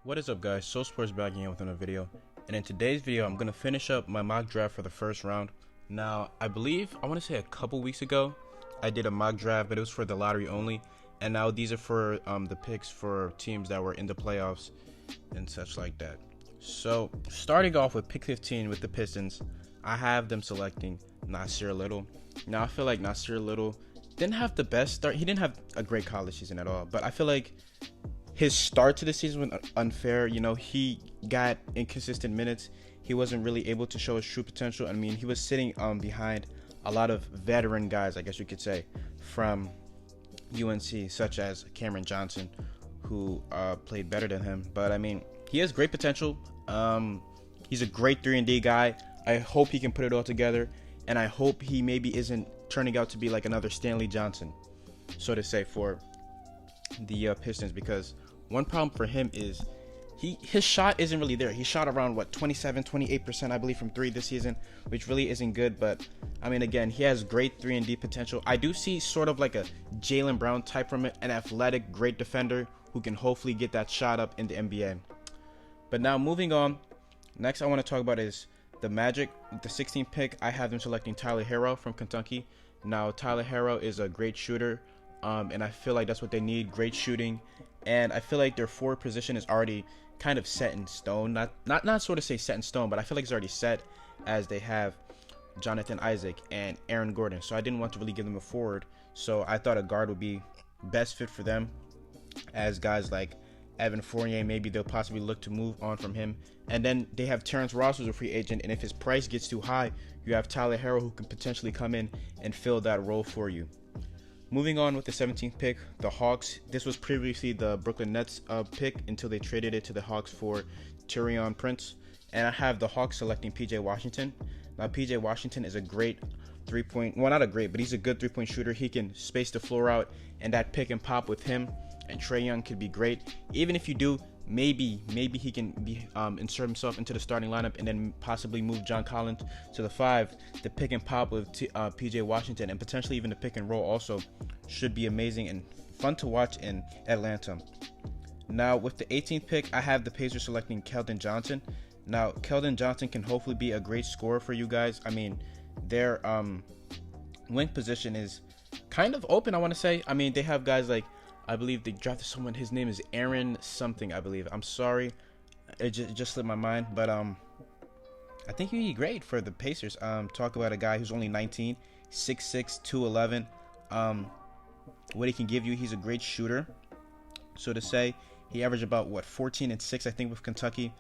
What is up, guys? Soul Sports back again with another video, and in today's video I'm going to finish up my mock draft for the first round. Now I want to say a couple weeks ago I did a mock draft, but it was for the lottery only, and now these are for the picks for teams that were in the playoffs and such like that. So starting off with pick 15 with the Pistons, I have them selecting Nasir Little. Now I feel like Nasir Little didn't have the best start. He didn't have a great college season at all, but I feel like his start to the season was unfair. You know, he got inconsistent minutes. He wasn't really able to show his true potential. I mean, he was sitting behind a lot of veteran guys, I guess you could say, from UNC, such as Cameron Johnson, who played better than him. But I mean, he has great potential. He's a great 3-and-D guy. I hope he can put it all together, and I hope he maybe isn't turning out to be like another Stanley Johnson, so to say, for the Pistons, because one problem for him is his shot isn't really there. He shot around 28% I believe from 3 this season, which really isn't good. But I mean, again, he has great 3-and-D potential. I do see sort of like a Jaylen Brown type from it, an athletic, great defender who can hopefully get that shot up in the NBA. But now moving on, next I want to talk about is the Magic. The 16th pick, I have them selecting Tyler Herro from Kentucky. Now Tyler Herro is a great shooter, and I feel like that's what they need, great shooting. And I feel like their forward position is already kind of set in stone. Not sort of say set in stone, but I feel like it's already set, as they have Jonathan Isaac and Aaron Gordon. So I didn't want to really give them a forward. So I thought a guard would be best fit for them, as guys like Evan Fournier, maybe they'll possibly look to move on from him. And then they have Terrence Ross, who's a free agent, and if his price gets too high, you have Tyler Herro, who can potentially come in and fill that role for you. Moving on with the 17th pick, the Hawks. This was previously the Brooklyn Nets pick until they traded it to the Hawks for Taurean Prince. And I have the Hawks selecting PJ Washington. Now PJ Washington is a great not a great, but he's a good 3-point shooter. He can space the floor out, and that pick and pop with him and Trae Young could be great. Even if you do, maybe he can be insert himself into the starting lineup, and then possibly move John Collins to the 5. The pick and pop with PJ Washington, and potentially even the pick and roll also, should be amazing and fun to watch in Atlanta. Now with the 18th pick, I have the Pacers selecting Keldon Johnson. Now Keldon Johnson can hopefully be a great scorer for you guys. I mean, their wing position is kind of open, I want to say. I mean, they have guys like, I believe they drafted someone, his name is Aaron something, I believe. I'm sorry, it just slipped my mind. But I think he'd be great for the Pacers. Talk about a guy who's only 19, 6'6", 211. What he can give you, he's a great shooter, so to say. He averaged about 14 and 6, I think, with Kentucky.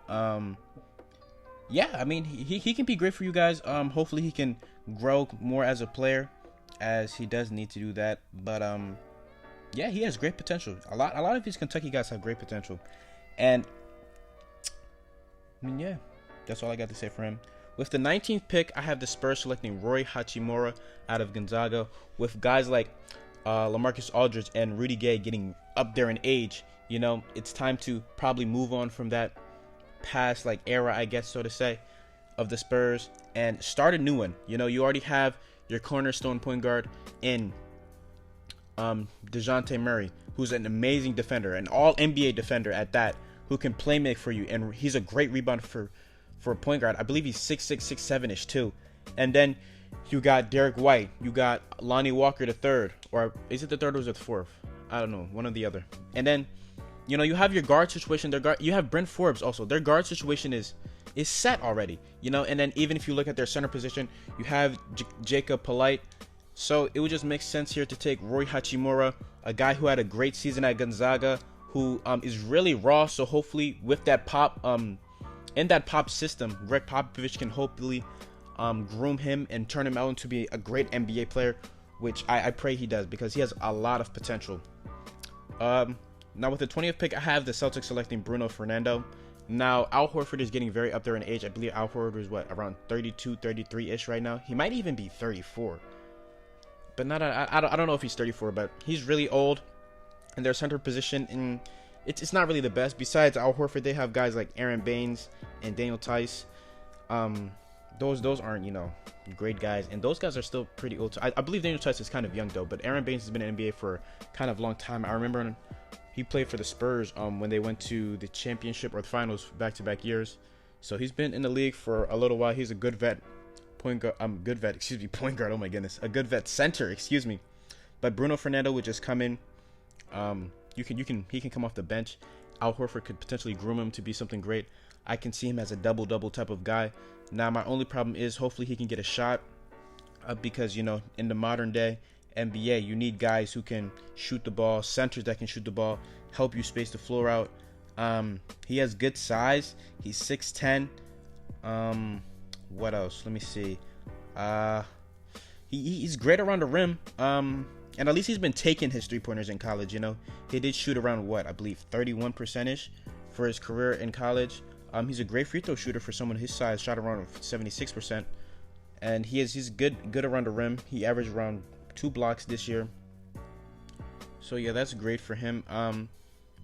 Yeah, I mean, he can be great for you guys. Hopefully he can grow more as a player, as he does need to do that. But yeah, he has great potential. A lot of these Kentucky guys have great potential. And I mean, yeah, that's all I got to say for him. With the 19th pick, I have the Spurs selecting Rui Hachimura out of Gonzaga. With guys like LaMarcus Aldridge and Rudy Gay getting up there in age, you know, it's time to probably move on from that past era, I guess, so to say, of the Spurs, and start a new one. You know, you already have your cornerstone point guard in DeJounte Murray, who's an amazing defender, an all-NBA defender at that, who can play make for you, and he's a great rebounder for a point guard. I believe he's 6'6", 6'7"-ish too. And then you got Derek White, you got Lonnie Walker the third, or is it the third or is it the fourth? I don't know, one or the other. And then, you know, you have your guard situation. You have Brent Forbes also. Their guard situation is set already, you know. And then even if you look at their center position, you have Jacob Polite. So it would just make sense here to take Rui Hachimura, a guy who had a great season at Gonzaga, who is really raw. So hopefully with that pop, in that pop system, Greg Popovich can hopefully groom him and turn him out into be a great NBA player, which I pray he does, because he has a lot of potential. Now with the 20th pick, I have the Celtics selecting Bruno Fernando. Now Al Horford is getting very up there in age. I believe Al Horford is around 32, 33-ish right now. He might even be 34. But I don't know if he's 34, but he's really old. And their center position, and it's not really the best. Besides Al Horford, they have guys like Aaron Baines and Daniel Tice. those aren't, you know, great guys, and those guys are still pretty old. I believe Daniel Tice is kind of young though, but Aaron Baines has been in the NBA for kind of long time. I remember he played for the Spurs when they went to the championship or the finals back-to-back years. So he's been in the league for a little while. He's a good vet, point guard. Point guard. Oh my goodness, a good vet center. Excuse me. But Bruno Fernando would just come in. He can come off the bench. Al Horford could potentially groom him to be something great. I can see him as a double-double type of guy. Now, my only problem is hopefully he can get a shot because, you know, in the modern day NBA, you need guys who can shoot the ball, centers that can shoot the ball, help you space the floor out. He has good size. He's 6'10". What else? Let me see. He's great around the rim. And at least he's been taking his three-pointers in college, you know. He did shoot around, what, I believe 31%-ish for his career in college. He's a great free throw shooter for someone his size, shot around 76%. And he's good around the rim. He averaged around 2 blocks this year. So, yeah, that's great for him.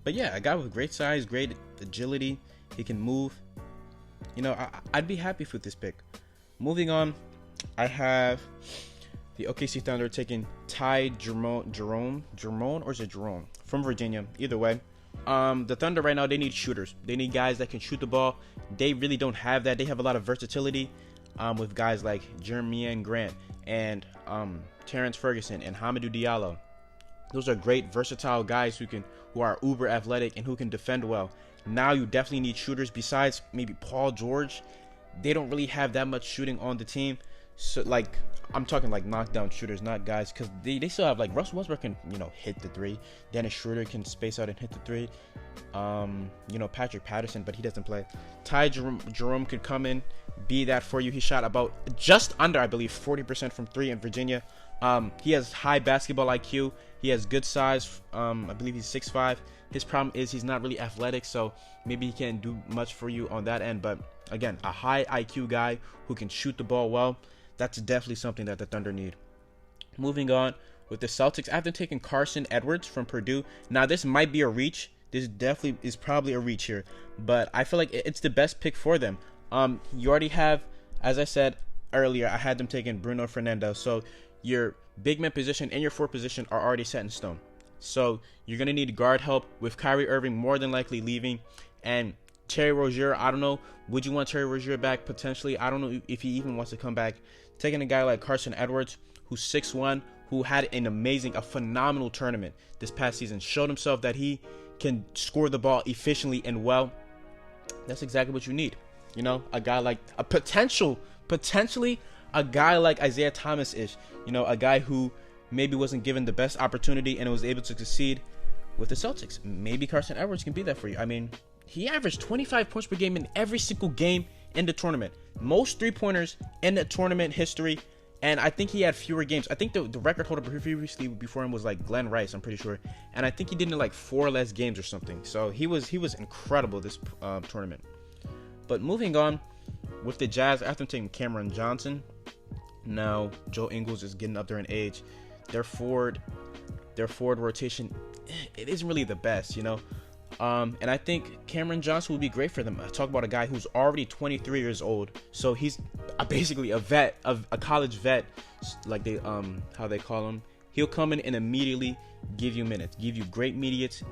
But, yeah, a guy with great size, great agility. He can move. You know, I'd be happy with this pick. Moving on, I have the OKC Thunder taking Ty Jerome, or is it Jerome? From Virginia. Either way. The Thunder right now, they need shooters. They need guys that can shoot the ball. They really don't have that. They have a lot of versatility with guys like Jeremiah Grant and Terrence Ferguson and Hamidou Diallo. Those are great, versatile guys who are uber athletic and who can defend well. Now you definitely need shooters. Besides maybe Paul George, they don't really have that much shooting on the team. So, like, I'm talking like knockdown shooters, not guys, because they still have, like, Russell Westbrook can, you know, hit the three. Dennis Schroeder can space out and hit the three. You know, Patrick Patterson, but he doesn't play. Ty Jerome could come in, be that for you. He shot about just under, I believe, 40% from three in Virginia. He has high basketball IQ. He has good size. I believe he's 6'5". His problem is he's not really athletic, so maybe he can't do much for you on that end. But again, a high IQ guy who can shoot the ball well, that's definitely something that the Thunder need. Moving on with the Celtics, after taking Carson Edwards from Purdue. Now, this might be a reach. This definitely is probably a reach here, but I feel like it's the best pick for them. You already have, as I said earlier, I had them taking Bruno Fernando. So your big man position and your forward position are already set in stone. So you're going to need guard help with Kyrie Irving more than likely leaving. And Terry Rozier, I don't know. Would you want Terry Rozier back? Potentially. I don't know if he even wants to come back. Taking a guy like Carson Edwards, who's 6'1", who had a phenomenal tournament this past season. Showed himself that he can score the ball efficiently and well. That's exactly what you need. You know, a guy like potentially a guy like Isaiah Thomas-ish. You know, a guy who maybe wasn't given the best opportunity and was able to succeed with the Celtics. Maybe Carson Edwards can be that for you. I mean, he averaged 25 points per game in every single game in the tournament. Most three-pointers in the tournament history. And I think he had fewer games. I think the record holder previously before him was like Glenn Rice, I'm pretty sure. And I think he did in like 4 less games or something. So he was incredible this tournament. But moving on with the Jazz, after taking Cameron Johnson, now Joe Ingles is getting up there in age. Their forward rotation, it isn't really the best, you know. And I think Cameron Johnson would be great for them. I talk about a guy who's already 23 years old, so he's basically a vet, a college vet, like they how they call him. He'll come in and immediately give you minutes, give you great minutes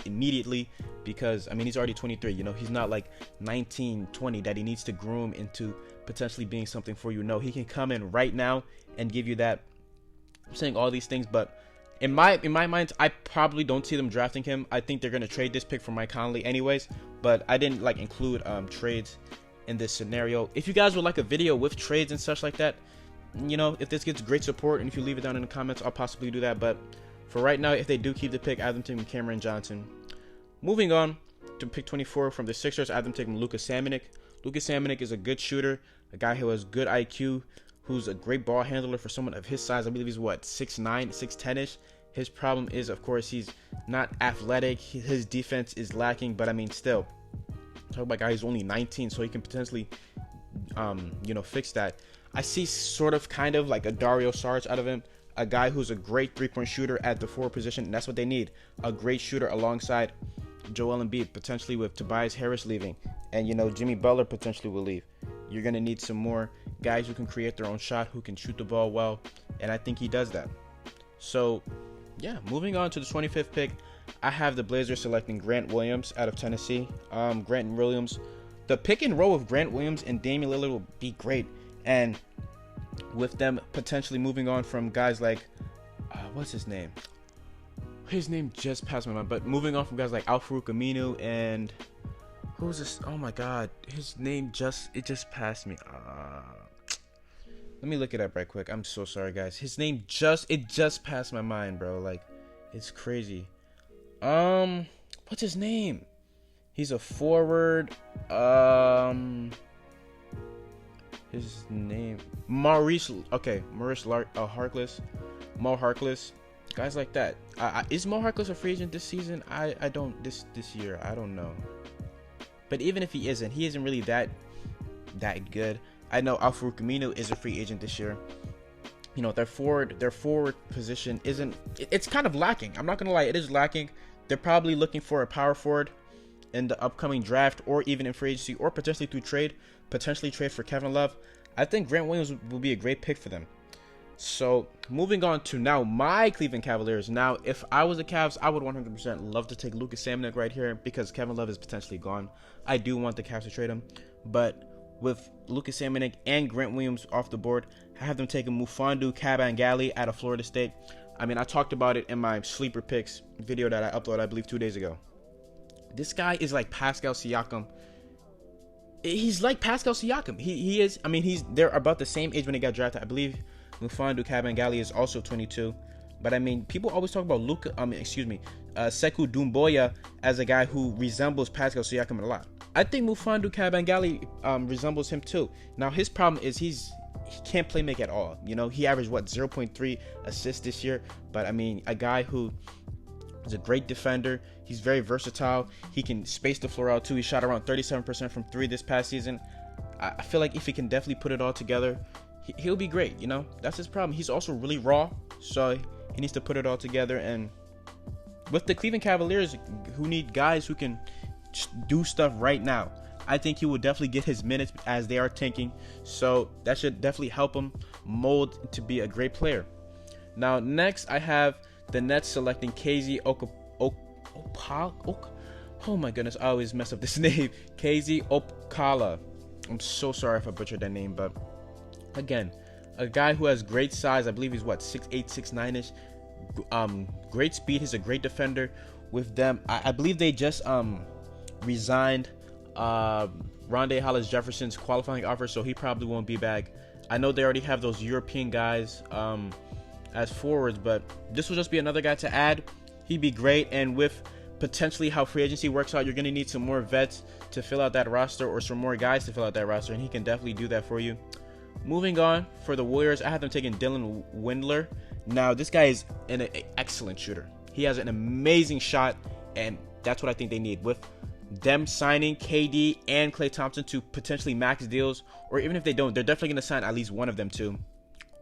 immediately, because I mean he's already 23. You know, he's not like 19, 20 that he needs to groom into potentially being something for you. No, he can come in right now and give you that. I'm saying all these things, but in my mind, I probably don't see them drafting him. I think they're gonna trade this pick for Mike Conley anyways. But I didn't like include trades in this scenario. If you guys would like a video with trades and such like that, you know, if this gets great support and if you leave it down in the comments, I'll possibly do that. But for right now, if they do keep the pick, I have them taking Cameron Johnson. Moving on to pick 24 from the Sixers, I have them taking Lucas Samanic. Lucas Samanic is a good shooter, a guy who has good IQ, who's a great ball handler for someone of his size. I believe he's 6'9", 6'10"-ish. His problem is, of course, he's not athletic. His defense is lacking, but I mean, still, talk about a guy who's only 19, so he can potentially, you know, fix that. I see sort of kind of like a Dario Saric out of him, a guy who's a great three-point shooter at the forward position, and that's what they need. A great shooter alongside Joel Embiid, potentially with Tobias Harris leaving. and you know Jimmy Butler potentially will leave. You're gonna need some more guys who can create their own shot, who can shoot the ball well, and I think he does that. So, yeah, moving on to the 25th pick, I have the Blazers selecting Grant Williams out of Tennessee. Grant Williams, the pick and roll of Grant Williams and Damian Lillard will be great, and with them potentially moving on from guys like, what's his name? His name just passed my mind, but moving on from guys like Al-Farouq Aminu and who's this? Oh my God, his name just passed me. Let me look it up right quick. I'm so sorry, guys. His name just passed my mind, bro. Like, it's crazy. What's his name? He's a forward. His name Maurice. Okay, Harkless, Mo Harkless. Guys like that. Is Mo Harkless a free agent this season? I don't this year. I don't know. But even if he isn't really that good. I know Al-Farouq Aminu is a free agent this year. You know, their forward position it's kind of lacking. I'm not gonna lie, it is lacking. They're probably looking for a power forward in the upcoming draft, or even in free agency, or potentially through trade. Potentially trade for Kevin Love. I think Grant Williams will be a great pick for them. So moving on to now my Cleveland Cavaliers. Now, if I was the Cavs, I would 100% love to take Lucas Samanic right here because Kevin Love is potentially gone. I do want the Cavs to trade him, but with Lucas Samanic and Grant Williams off the board, I have them taking Mufiondu Kabengele out of Florida State. I mean, I talked about it in my sleeper picks video that I uploaded, I believe, 2 days ago. This guy is like Pascal Siakam. He's like Pascal Siakam. He is. I mean, they're about the same age when he got drafted. I believe Mufiondu Kabengele is also 22. But I mean, people always talk about Sekou Doumbouya as a guy who resembles Pascal Siakam a lot. I think Mufiondu Kabengele resembles him too. Now, his problem is he can't play make at all. You know, he averaged 0.3 assists this year. But I mean, a guy who is a great defender. He's very versatile. He can space the floor out too. He shot around 37% from 3 this past season. I feel like if he can definitely put it all together, he'll be great. You know, that's his problem. He's also really raw, so he needs to put it all together. And with the Cleveland Cavaliers, who need guys who can do stuff right now, I think he will definitely get his minutes as they are tanking. So that should definitely help him mold to be a great player. Now, next I have the Nets selecting KZ oh my goodness, I always mess up this name. KZ Okpala. I'm so sorry if I butchered that name, but again, a guy who has great size. I believe he's 6'8", 6'9"-ish. Great speed. He's a great defender. With them, I believe they just resigned Rondae Hollis-Jefferson's qualifying offer, so he probably won't be back. I know they already have those European guys as forwards, but this will just be another guy to add. He'd be great, and with potentially how free agency works out, you're going to need some more vets to fill out that roster, or some more guys to fill out that roster, and he can definitely do that for you. Moving on, for the Warriors, I have them taking Dylan Windler. Now, this guy is an excellent shooter. He has an amazing shot, and that's what I think they need. With them signing KD and Klay Thompson to potentially max deals, or even if they don't, they're definitely going to sign at least one of them too.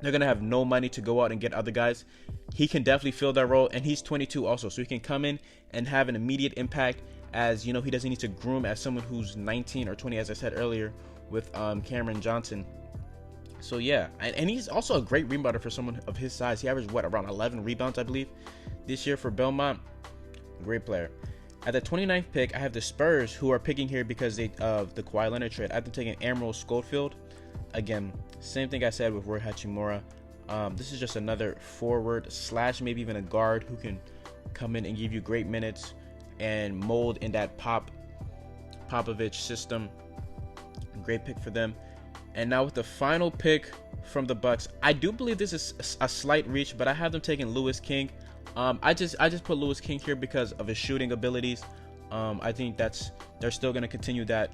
They're going to have no money to go out and get other guys. He can definitely fill that role, and he's 22 also, so he can come in and have an immediate impact, as you know, he doesn't need to groom as someone who's 19 or 20, as I said earlier, with Cameron Johnson. So yeah, and he's also a great rebounder for someone of his size. He averaged around 11 rebounds, I believe, this year for Belmont. Great player. At the 29th pick, I have the Spurs, who are picking here because of the Kawhi Leonard trade. I've been taking Emerald Schofield. Again, same thing I said with Rui Hachimura. This is just another forward / maybe even a guard who can come in and give you great minutes and mold in that Popovich system. Great pick for them. And now with the final pick from the Bucks, I do believe this is a slight reach, but I have them taking Louis King. I just put Louis King here because of his shooting abilities. I think they're still going to continue that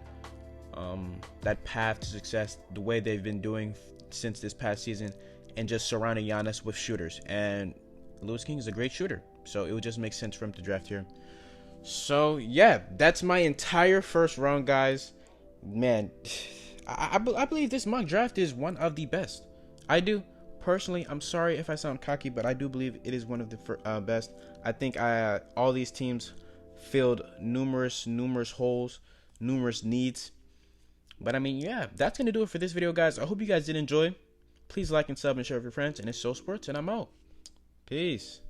path to success the way they've been doing since this past season, and just surrounding Giannis with shooters. And Louis King is a great shooter, so it would just make sense for him to draft here. So yeah, that's my entire first round, guys. Man, I believe this mock draft is one of the best. I do. Personally, I'm sorry if I sound cocky, but I do believe it is one of the best. I think all these teams filled numerous holes. numerous needs. But I mean, yeah, that's going to do it for this video, guys. I hope you guys did enjoy. Please like and sub and share with your friends. And it's Soul Sports, and I'm out. Peace.